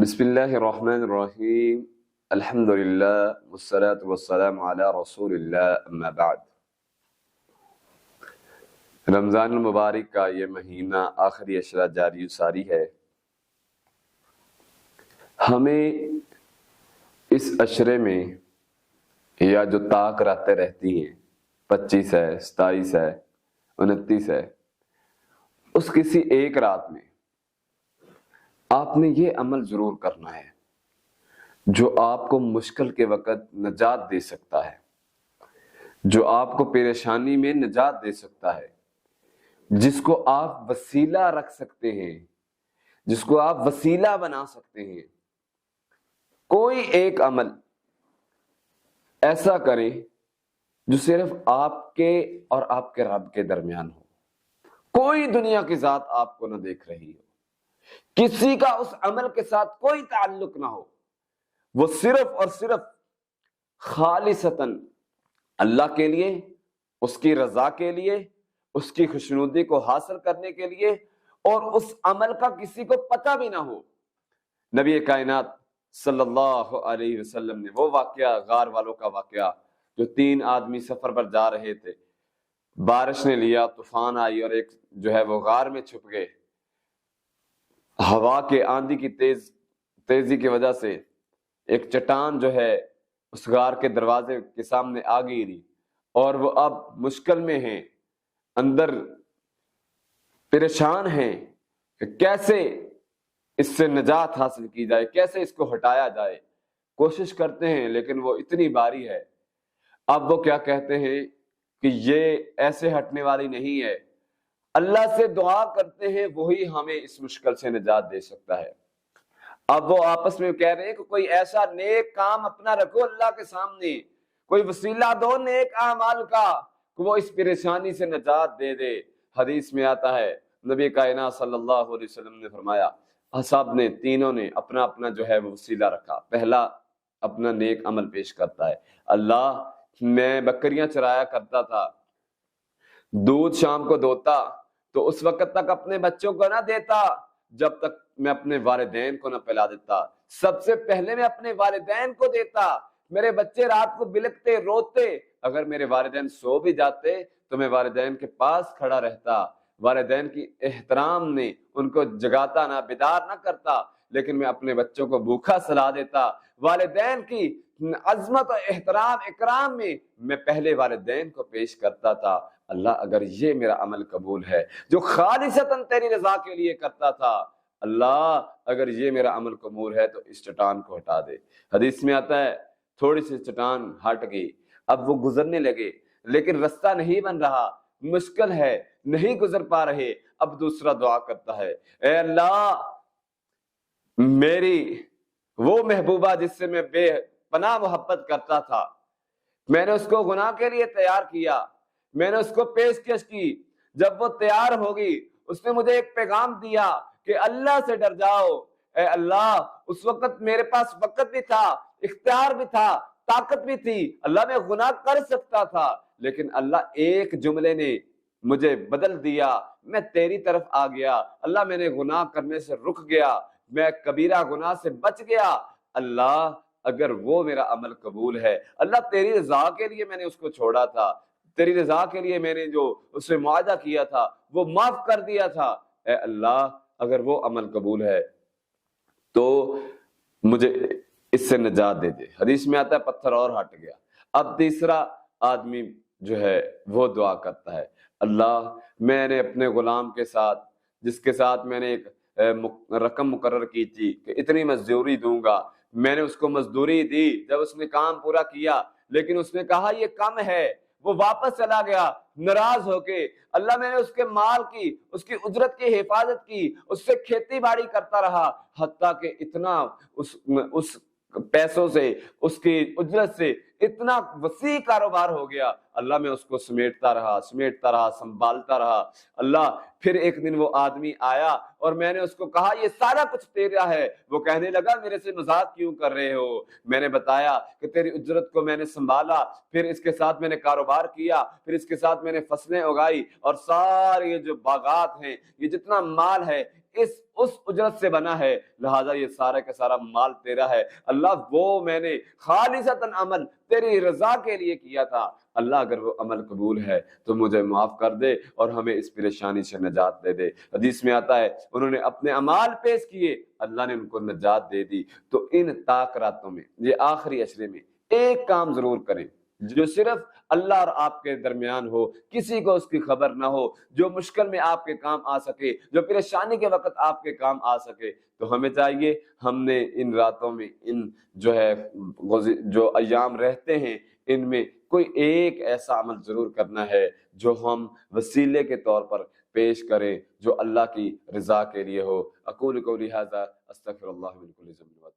بسم اللہ الرحمن الرحیم الحمدللہ والصلاة والسلام علی رسول اللہ اما بعد۔ رمضان المبارک کا یہ مہینہ آخری اشرا جاری ساری ہے۔ ہمیں اس اشرے میں یا جو طاق راتیں رہتی ہیں 25 ہے، 27 ہے، 29 ہے، اس کسی ایک رات میں آپ نے یہ عمل ضرور کرنا ہے جو آپ کو مشکل کے وقت نجات دے سکتا ہے، جو آپ کو پریشانی میں نجات دے سکتا ہے، جس کو آپ وسیلہ رکھ سکتے ہیں، جس کو آپ وسیلہ بنا سکتے ہیں۔ کوئی ایک عمل ایسا کریں جو صرف آپ کے اور آپ کے رب کے درمیان ہو، کوئی دنیا کی ذات آپ کو نہ دیکھ رہی ہو، کسی کا اس عمل کے ساتھ کوئی تعلق نہ ہو، وہ صرف اور صرف خالصتاً اللہ کے لیے، اس کی رضا کے لیے، اس کی خوشنودی کو حاصل کرنے کے لیے، اور اس عمل کا کسی کو پتہ بھی نہ ہو۔ نبی کائنات صلی اللہ علیہ وسلم نے وہ واقعہ، غار والوں کا واقعہ، جو 3 آدمی سفر پر جا رہے تھے، بارش نے لیا، طوفان آئی اور ایک جو ہے وہ غار میں چھپ گئے۔ ہوا کے آندھی کی تیزی کی وجہ سے ایک چٹان جو ہے اس غار کے دروازے کے سامنے آ گئی اور وہ اب مشکل میں ہیں، اندر پریشان ہیں کہ کیسے اس سے نجات حاصل کی جائے، کیسے اس کو ہٹایا جائے۔ کوشش کرتے ہیں لیکن وہ اتنی باری ہے۔ اب وہ کیا کہتے ہیں کہ یہ ایسے ہٹنے والی نہیں ہے، اللہ سے دعا کرتے ہیں وہی ہمیں اس مشکل سے نجات دے سکتا ہے۔ اب وہ آپس میں کہہ رہے ہیں کہ کوئی ایسا نیک کام اپنا رکھو اللہ کے سامنے، کوئی وسیلہ دو نیک اعمال کا کہ وہ اس پریشانی سے نجات دے دے۔ حدیث میں آتا ہے نبی کائنات صلی اللہ علیہ وسلم نے فرمایا، اصحاب نے تینوں نے اپنا اپنا جو ہے وہ وسیلہ رکھا۔ پہلا اپنا نیک عمل پیش کرتا ہے، اللہ میں بکریاں چرایا کرتا تھا، دودھ شام کو دوتا تو اس وقت تک اپنے بچوں کو نہ دیتا جب تک میں اپنے والدین کو نہ پلا دیتا، سب سے پہلے میں اپنے والدین کو دیتا۔ میرے بچے رات کو بلکتے روتے، اگر میرے والدین سو بھی جاتے تو میں والدین کے پاس کھڑا رہتا، والدین کی احترام نے ان کو جگاتا نہ، بیدار نہ کرتا، لیکن میں اپنے بچوں کو بھوکا سلا دیتا۔ والدین کی عظمت و احترام اکرام میں پہلے والدین کو پیش کرتا تھا۔ اللہ اگر یہ میرا عمل قبول ہے جو خالصتاً تیری رضا کے لیے کرتا تھا، اللہ اگر یہ میرا عمل قبول ہے تو اس چٹان کو ہٹا دے۔ حدیث میں آتا ہے تھوڑی سی چٹان ہٹ گئی، اب وہ گزرنے لگے لیکن رستہ نہیں بن رہا، مشکل ہے، نہیں گزر پا رہے۔ اب دوسرا دعا کرتا ہے، اے اللہ میری وہ محبوبہ جس سے میں بے پناہ محبت کرتا تھا، میں نے اس کو گناہ کے لیے تیار کیا، میں نے اس کو پیشکش کی، جب وہ تیار ہوگی اس نے مجھے ایک پیغام دیا کہ اللہ سے ڈر جاؤ۔ اے اللہ اس وقت میرے پاس وقت بھی تھا، اختیار بھی تھا، طاقت بھی تھی، اللہ میں گناہ کر سکتا تھا، لیکن اللہ ایک جملے نے مجھے بدل دیا، میں تیری طرف آ گیا۔ اللہ میں نے گناہ کرنے سے رک گیا، میں کبیرہ گناہ سے بچ گیا۔ اللہ اگر وہ میرا عمل قبول ہے، اللہ تیری رضا کے لیے میں نے اس کو چھوڑا تھا، تیری رضا کے لیے میں نے جو اس سے معاہدہ کیا تھا وہ معاف کر دیا تھا، اے اللہ اگر وہ عمل قبول ہے تو مجھے اس سے نجات دے دے۔ حدیث میں آتا ہے پتھر اور ہٹ گیا۔ اب تیسرا آدمی جو ہے وہ دعا کرتا ہے، اللہ میں نے اپنے غلام کے ساتھ، جس کے ساتھ میں نے ایک رقم مقرر کی تھی کہ اتنی مزدوری دوں گا، میں نے اس کو مزدوری دی، جب اس نے کام پورا کیا لیکن اس نے کہا یہ کم ہے، وہ واپس چلا گیا ناراض ہو کے۔ اللہ میں نے اس کے مال کی، اس کی اجرت کی حفاظت کی، اس سے کھیتی باڑی کرتا رہا، حتیٰ کہ اتنا اس پیسوں سے، اس کی اجرت سے اتنا وسیع کاروبار ہو گیا، اللہ میں اس کو سمیٹتا رہا، سنبھالتا رہا۔ اللہ پھر ایک دن وہ آدمی آیا اور میں نے اس کو کہا یہ سارا کچھ تیرا ہے، وہ کہنے لگا میرے سے مذاق کیوں کر رہے ہو؟ میں نے بتایا کہ تیری اجرت کو میں نے سنبھالا، پھر اس کے ساتھ میں نے کاروبار کیا، پھر اس کے ساتھ میں نے فصلیں اگائی، اور سارے یہ جو باغات ہیں، یہ جتنا مال ہے، اس اجرت سے بنا ہے، لہذا یہ سارا کا سارا مال تیرا ہے اللہ، وہ میں نے خالصتاً عمل تیری رضا کے لیے کیا تھا، اللہ اگر وہ عمل قبول ہے تو مجھے معاف کر دے اور ہمیں اس پریشانی سے نجات دے دے۔ حدیث میں آتا ہے انہوں نے اپنے اعمال پیش کیے، اللہ نے ان کو نجات دے دی۔ تو ان طاق راتوں میں، یہ آخری عشرے میں ایک کام ضرور کریں جو صرف اللہ اور آپ کے درمیان ہو، کسی کو اس کی خبر نہ ہو، جو مشکل میں آپ کے کام آ سکے، جو پریشانی کے وقت آپ کے کام آ سکے۔ تو ہمیں چاہیے ہم نے ان راتوں میں، ان جو ایام رہتے ہیں ان میں کوئی ایک ایسا عمل ضرور کرنا ہے جو ہم وسیلے کے طور پر پیش کریں، جو اللہ کی رضا کے لیے ہو۔ اقول قولی ھذا استغفر اللہ من کل ذنب۔